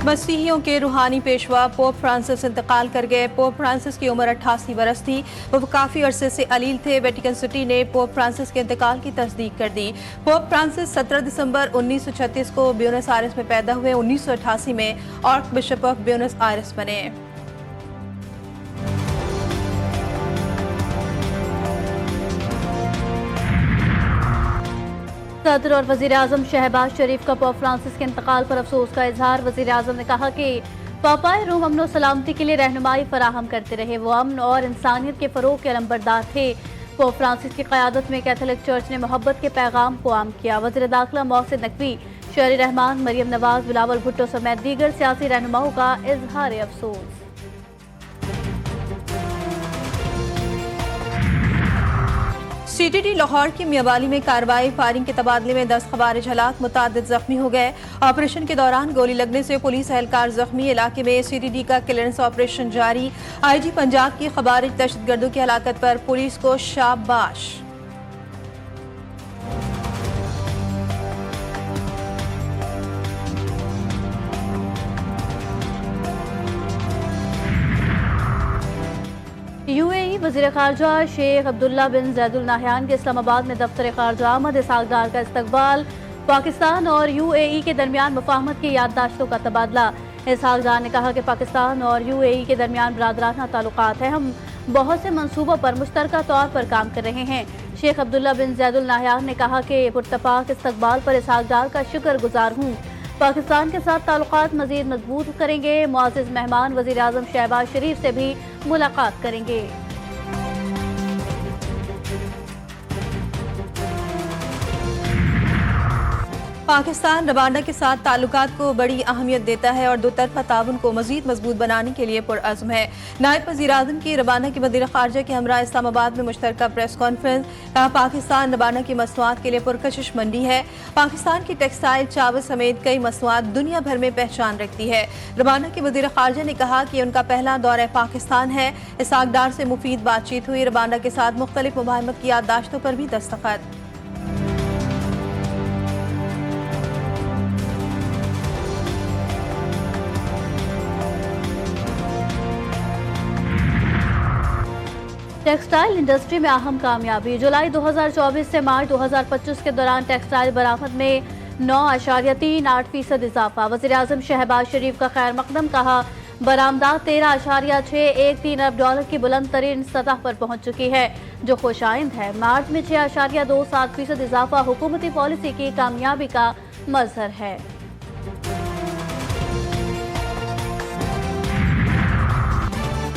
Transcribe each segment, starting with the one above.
मसीहियों के रूहानी Peshwa pope Francis इंतकाल कर गए। पोप फ्रांसिस की उम्र 88 बरस थी। वो काफ़ी अरसे से अलील थे। वेटिकन सिटी ने पोप फ्रांसिस के इंतकाल की तस्दीक कर दी। पोप फ्रांसिस 17 दिसंबर 1936 को ब्यूनस आयर्स में पैदा हुए। 1988 में arc bishop of Buenos Aires बने। सदर और वजीर आजम शहबाज शरीफ का पोप फ्रांसिस के इंतकाल पर अफसोस का इजहार। वजीर आजम ने कहा कि पापाए रूम अमन और सलामती के लिए रहनुमाई फराहम करते रहे। वो अमन और इंसानियत के फरोग के अलंबरदार थे। पोप फ्रांसिस की क़यादत में कैथोलिक चर्च ने मोहब्बत के पैगाम को आम किया। वज़ीर दाखिला मोहसिन नकवी, शहरी रहमान, मरियम नवाज, बिलावल भुट्टो समेत दीगर सियासी रहनुमाओं का इजहार अफसोस। CTD लाहौर की मियावाली में कार्रवाई। फायरिंग के तबादले में 10 खवारिज हलाक, मुतादिद जख्मी हो गए। ऑपरेशन के दौरान गोली लगने से पुलिस एहलकार जख्मी। इलाके में CTD का क्लियरेंस ऑपरेशन जारी। IG पंजाब की खवारिज दहशतगर्दों की हलाकत पर पुलिस को शाबाश। UAE वज़ीर ख़ारजा शेख अब्दुल्ला बिन ज़ैदुल नाहयान के इस्लामाबाद में दफ्तर ख़ारजा आमद इसहाक़ का इस्तकबाल। पाकिस्तान और UAE के दरमियान मुफ़ाहमत की याददाश्तों का तबादला। इसहाक़ ने कहा कि पाकिस्तान और UAE के दरमियान बरादराना ताल्लुकात हैं। हम बहुत से मंसूबों पर मुश्तरका तौर पर काम कर रहे हैं। शेख अब्दुल्ला बिन ज़ैदुल नाहयान ने कहा कि पुरतपाक इस्तकबाल पर इसहाक़ का शुक्रगुजार हूँ। पाकिस्तान के साथ ताल्लुकात मज़ीद मजबूत करेंगे। मुअज़्ज़ज़ मेहमान वज़ीर आज़म शहबाज शरीफ से भी मुलाकात करेंगे। पाकिस्तान रवांडा के साथ ताल्लुकात को बड़ी अहमियत देता है और दोतरफा ताउन को मजीद मजबूत बनाने के लिए पुरअज़्म है। नायब वज़ीर आज़म की रवांडा के वज़ीर ख़ारजा के हमरा इस्लामाबाद में मुश्तरका प्रेस कॉन्फ्रेंस। कहा, पाकिस्तान रवांडा की मसनूआत के लिए पुरकशिश मंडी है। पाकिस्तान की टेक्सटाइल, चावल समेत कई मसनूआत दुनिया भर में पहचान रखती है। रवांडा के वज़ीर ख़ारजा ने कहा कि उनका पहला दौरा पाकिस्तान है। इसहाक़ से मुफीद बातचीत हुई। रवांडा के साथ मुख्तलिफ मुफाहमत की याददाश्तों पर भी दस्तखत। टेक्सटाइल इंडस्ट्री में अहम कामयाबी। जुलाई 2024 से मार्च 2025 के दौरान टेक्सटाइल बरामद में 9.38% इजाफा। वज़ीर आज़म शहबाज शरीफ का खैर मकदम। कहा, बरामदात $13.613 अरब की बुलंद तरीन सतह पर पहुंच चुकी है, जो खुशाइंद है। मार्च में 6.27% इजाफा हुकूमती पॉलिसी की कामयाबी का मज़हर है।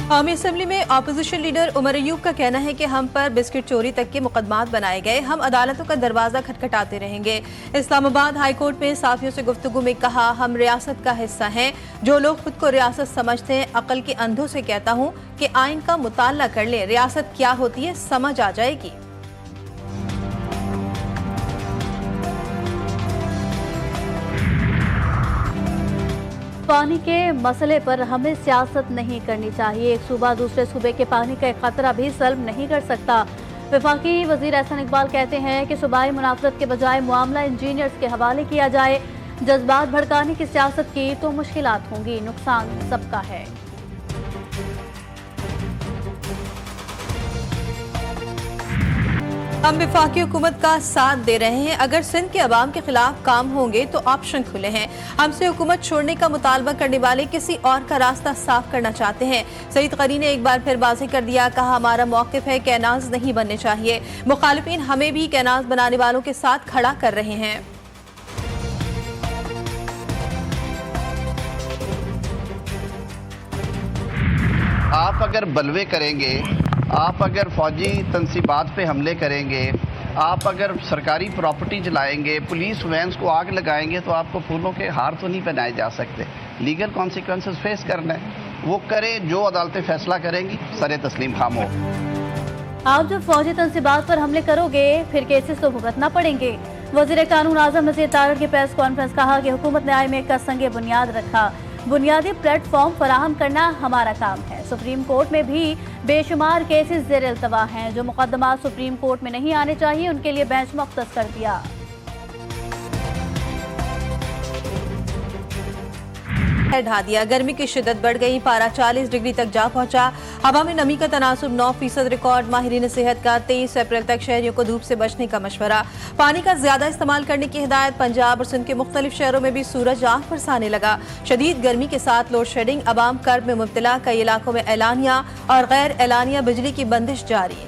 कौमी असम्बली में अपोजिशन लीडर उमर अयूब का कहना है कि हम पर बिस्किट चोरी तक के मुकदमात बनाए गए। हम अदालतों का दरवाजा खटखटाते रहेंगे। इस्लामाबाद हाई कोर्ट में साफियों से गुफ्तगू में कहा, हम रियासत का हिस्सा हैं। जो लोग खुद को रियासत समझते हैं, अकल के अंधों से कहता हूँ कि आइन का मुताला कर ले। रियासत क्या होती है समझ आ जाएगी। पानी के मसले पर हमें सियासत नहीं करनी चाहिए। एक सूबा दूसरे सूबे के पानी का एक खतरा भी सल्ब नहीं कर सकता। वफाकी वजीर एहसन इकबाल कहते हैं कि सूबाई मुनाफरत के बजाय मामला इंजीनियर्स के हवाले किया जाए। जज्बात भड़काने की सियासत की तो मुश्किलात होंगी, नुकसान सबका है। हम वफाकी हुकूमत का साथ दे रहे हैं। अगर सिंध के अवाम के खिलाफ काम होंगे तो ऑप्शन खुले हैं। हमसे हुकूमत छोड़ने का मुतालबा करने वाले किसी और का रास्ता साफ करना चाहते हैं। सईद क़री ने एक बार फिर वाज़ेह कर दिया। कहा, हमारा मौक़िफ़ है कैनाज नहीं बनने चाहिए। मुखालिफिन हमें भी कैनाज बनाने वालों के साथ खड़ा कर रहे हैं। आप अगर बलवे करेंगे, आप अगर फौजी तनसीबात पे हमले करेंगे, आप अगर सरकारी प्रॉपर्टी जलाएंगे, पुलिस वैन्स को आग लगाएंगे, तो आपको फूलों के हार तो नहीं पहनाए जा सकते। लीगल कॉन्सिक्वेंसेस फेस करना है। वो करें जो अदालतें फैसला करेंगी, सरे तस्लीम खाम हो। आप जब फौजी तनसीबात पर हमले करोगे फिर केसेस तो भुगतना पड़ेंगे। वज़ीर कानून आज़म नज़ीर तारड़ की प्रेस कॉन्फ्रेंस। कहा कि हुकूमत ने आईएमए का संगे बुनियाद रखा। बुनियादी प्लेटफॉर्म फराहम करना हमारा काम है। सुप्रीम कोर्ट में भी बेशुमार केसेस ज़ेर इल्तवा हैं। जो मुकदमा सुप्रीम कोर्ट में नहीं आने चाहिए उनके लिए बेंच मुख्तस कर दिया। ढा दिया। गर्मी की शिद्दत बढ़ गई, पारा 40 डिग्री तक जा पहुंचा। हवा में नमी का तनासुब 9% रिकॉर्ड। माहिरीन सेहत का 23 अप्रैल तक शहरियों को धूप से बचने का मशवरा। पानी का ज्यादा इस्तेमाल करने की हिदायत। पंजाब और सिंध के मुख्तलिफ शहरों में भी सूरज आंख बरसाने लगा। शदीद गर्मी के साथ लोड शेडिंग, अवाम कर्ब में मुब्तला। कई इलाकों में एलानिया और गैर एलानिया बिजली की बंदिश जारी।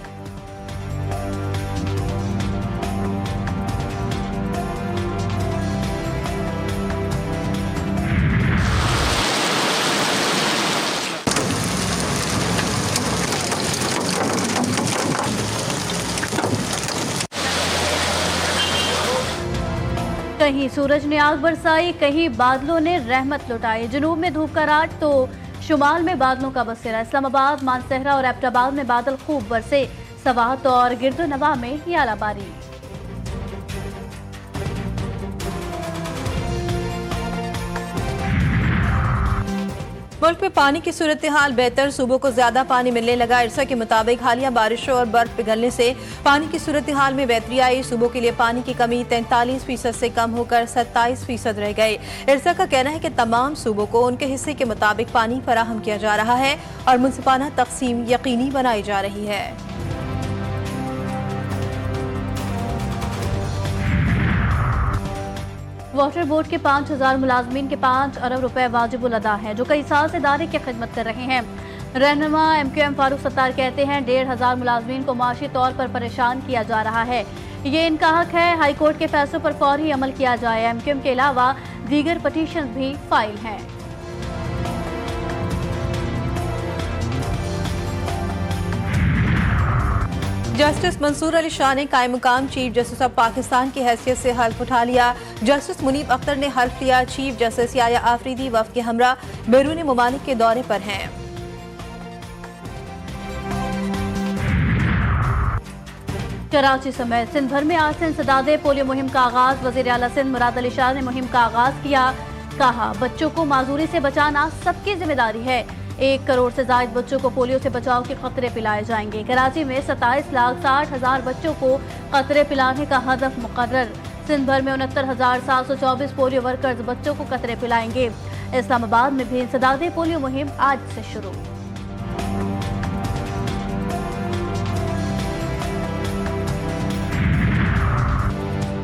कहीं सूरज ने आग बरसाई, कहीं बादलों ने रहमत लुटाई। जनूब में धूप का रात तो शुमाल में बादलों का बसेरा। इस्लामाबाद, मानसहरा और एबटाबाद में बादल खूब बरसे। सवात और गिरदोनवा में यालाबारी। मुल्क में पानी की सूरत हाल बेहतर, सूबों को ज्यादा पानी मिलने लगा। इरसा के मुताबिक हालिया बारिशों और बर्फ पिघलने से पानी की सूरत हाल में बेहतरी आई। सूबों के लिए पानी की कमी 43% से कम होकर 27% रह गई। इरसा का कहना है कि तमाम सूबों को उनके हिस्से के मुताबिक पानी फराहम किया जा रहा है और मुनसिफाना तकसीम यकीनी बनाई जा रही है। वाटर बोर्ड के 5000 मुलाजमीन के 5 अरब रुपए वाजिबुल अदा हैं, जो कई साल से इदारे की खिदमत कर रहे हैं। रहनुमा MQM फारूक सत्तार कहते हैं 1500 मुलाजमीन को माशी तौर पर परेशान किया जा रहा है। ये इनका हक है। हाई कोर्ट के फैसलों पर फौरी अमल किया जाए। MQM के अलावा दीगर पटिशन भी फाइल हैं। जस्टिस मंसूर अली शाह ने कायम मुकाम चीफ जस्टिस ऑफ पाकिस्तान की हैसियत से हल्फ उठा लिया। जस्टिस मुनीब अख्तर ने हल्फ लिया। चीफ जस्टिस याया आफरीदी वफ्द के हमरा बैरून मुमालिक के दौरे पर हैं। कराची समेत सिंध भर में आज से इंसदादे पोलियो मुहिम का आगाज। वजीर आला सिंध मुराद अली शाह ने मुहिम का आगाज किया। कहा बच्चों को माजूरी से बचाना सबकी जिम्मेदारी है। 1 करोड़ से ज्यादा बच्चों को पोलियो से बचाव के खतरे पिलाए जाएंगे। कराची में 27,60,000 बच्चों को खतरे पिलाने का हदफ मुकर्रर। सिंध भर में 69,724 पोलियो वर्कर्स बच्चों को खतरे पिलाएंगे। इस्लामाबाद में भी इंसदादे पोलियो मुहिम आज से शुरू।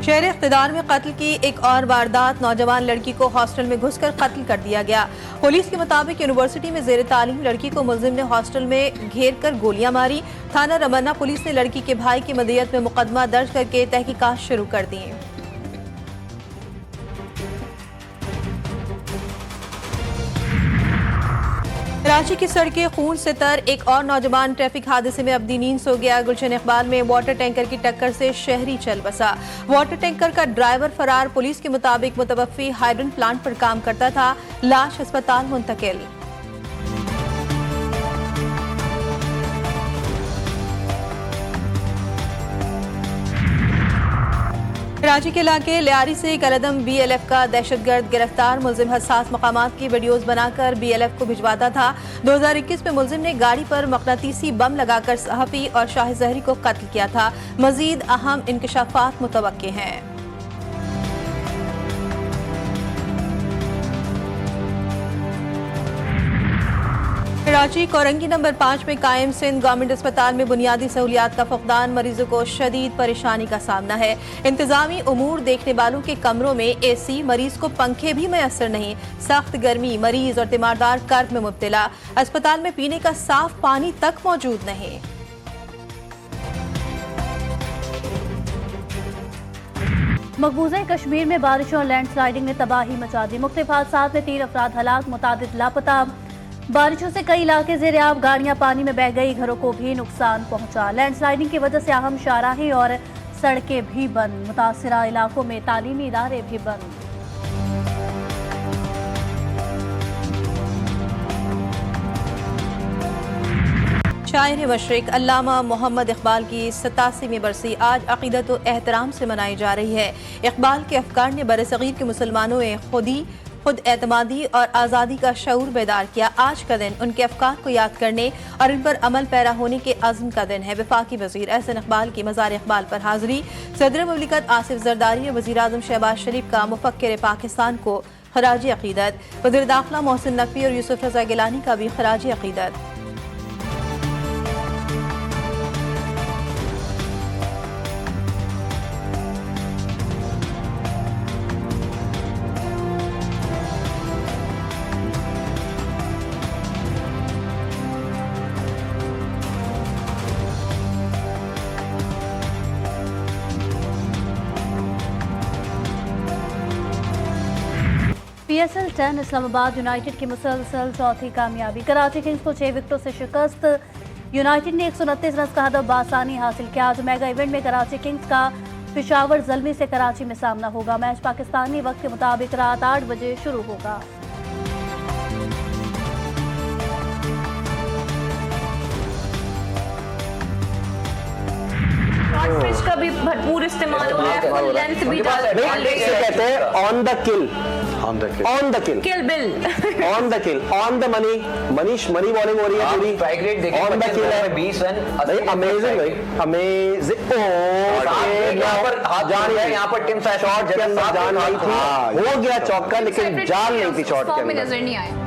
शहर इख्तिदार में कत्ल की एक और वारदात। नौजवान लड़की को हॉस्टल में घुसकर कत्ल कर दिया गया। पुलिस के मुताबिक यूनिवर्सिटी में जेर तालीम लड़की को मुलजिम ने हॉस्टल में घेर कर गोलियां मारी। थाना रमन्ना पुलिस ने लड़की के भाई की मदीयत में मुकदमा दर्ज करके तहकीकात शुरू कर दी। कराची की सड़कें खून से तर। एक और नौजवान ट्रैफिक हादसे में अपनी नींद सो गया। गुलशन इकबाल में वाटर टैंकर की टक्कर से शहरी चल बसा। वाटर टैंकर का ड्राइवर फरार। पुलिस के मुताबिक मुतवफ़ी हाइड्रोजन प्लांट पर काम करता था। लाश अस्पताल मुंतकिल। कराची के इलाके लियारी से कलदम BLF का दहशतगर्द गिरफ्तार। मुलजिम हसास मकामात की वीडियोस बनाकर BLF को भिजवाता था। 2021 में मुलजिम ने गाड़ी पर मकनातीसी बम लगाकर सहाफी और शाह जहरी को कत्ल किया था। मजीद अहम इंकशाफात मुतवक्के हैं। कराची कोरंगी नंबर 5 में कायम सिंध गवर्नमेंट अस्पताल में बुनियादी सहूलियात का फकदान। मरीजों को शदीद परेशानी का सामना है। इंतजामी उमूर देखने वालों के कमरों में AC, मरीज को पंखे भी मैसर नहीं। सख्त गर्मी, मरीज और तीमारदार कर्ब में मुब्तला। अस्पताल में पीने का साफ पानी तक मौजूद नहीं। मकबूजा कश्मीर में बारिशों और लैंडस्लाइडिंग ने तबाही मचा दी। मुख्तलिफ हादसात में 3 अफराद हलाक, मुतादिद लापता। बारिशों से कई इलाके ज़ेर-आब, गाड़ियां पानी में बह गई, घरों को भी नुकसान पहुंचा। लैंडस्लाइडिंग की वजह से अहम शाहराहें और सड़कें भी बंद। मुतासिरा इलाकों में तालीमी इदारे भी बंद। शायर मशरिक अल्लामा मोहम्मद इकबाल की 87वीं बरसी आज अक़ीदत व एहतराम से मनाई जा रही है। इकबाल के अफ़कार ने बरसग़ीर के मुसलमानों में खुद एतमादी और आज़ादी का शऊर बेदार किया। आज का दिन उनके अफ़कार को याद करने और इन पर अमल पैरा होने के अज़्म का दिन है। वफाकी वज़ीर एहसन इकबाल की मज़ार इकबाल पर हाज़री। सदर मुमलिकत आसिफ जरदारी ने वज़ीर आज़म शहबाज शरीफ का मुफ़क्किर पाकिस्तान को खराज अकीदत। वज़ीर दाखिला मोहसिन नकवी और यूसुफ रज़ा गिलानी का भी खराज अकीदत। PSL 10 इस्लामाबाद यूनाइटेड की मुसलसल चौथी कामयाबी। कराची किंग्स को 6 विकेटों से शिकस्त। यूनाइटेड ने 129 रन का हदफ बासानी हासिल किया। आज मेगा इवेंट में कराची किंग्स का पेशावर ज़ल्मी से कराची में सामना होगा। मैच पाकिस्तानी वक्त के मुताबिक रात 8 बजे शुरू होगा। पिच का भी भरपूर इस्तेमाल हो रहा है, फुल लेंथ भी कहते हैं on the kill, on the kill, kill bill, on the kill, on the money, money bowling हो रही है पूरी। स्ट्राइक रेट देखिए, ऑन द किल है 20 रन। भाई अमेजिंग, भाई अमेजिंग। यहाँ पर हाथ जान गया, यहाँ पर टीम शॉट के अंदर जान नहीं थी, हो गया चौका लेकिन जान नहीं थी शॉट के अंदर। नजर नहीं आया।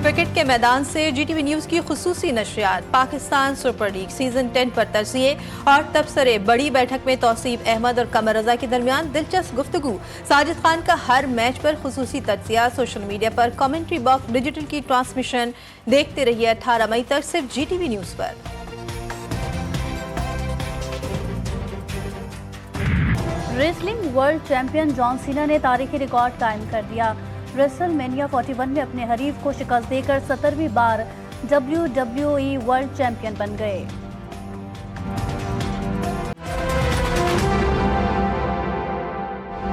क्रिकेट के मैदान से GTV न्यूज़ की खुसूसी नशरियात। पाकिस्तान सुपर लीग सीजन 10 पर तरजीहे और तबसरे। बड़ी बैठक में तौसीफ अहमद और कमर रजा के दरमियान दिलचस्प गुफ्तगू। साजिद खान का हर मैच पर खुसूसी तज्जिया। सोशल मीडिया पर कमेंट्री बॉक्स डिजिटल की ट्रांसमिशन। देखते रहिए 18 मई तक सिर्फ GTV न्यूज़ पर। Wrestling world champion John Cena ने तारीखी रिकॉर्ड कायम कर दिया। रेसलमेनिया 41 में अपने हरीफ को शिकस्त देकर 17वीं बार WWE वर्ल्ड चैंपियन बन गए।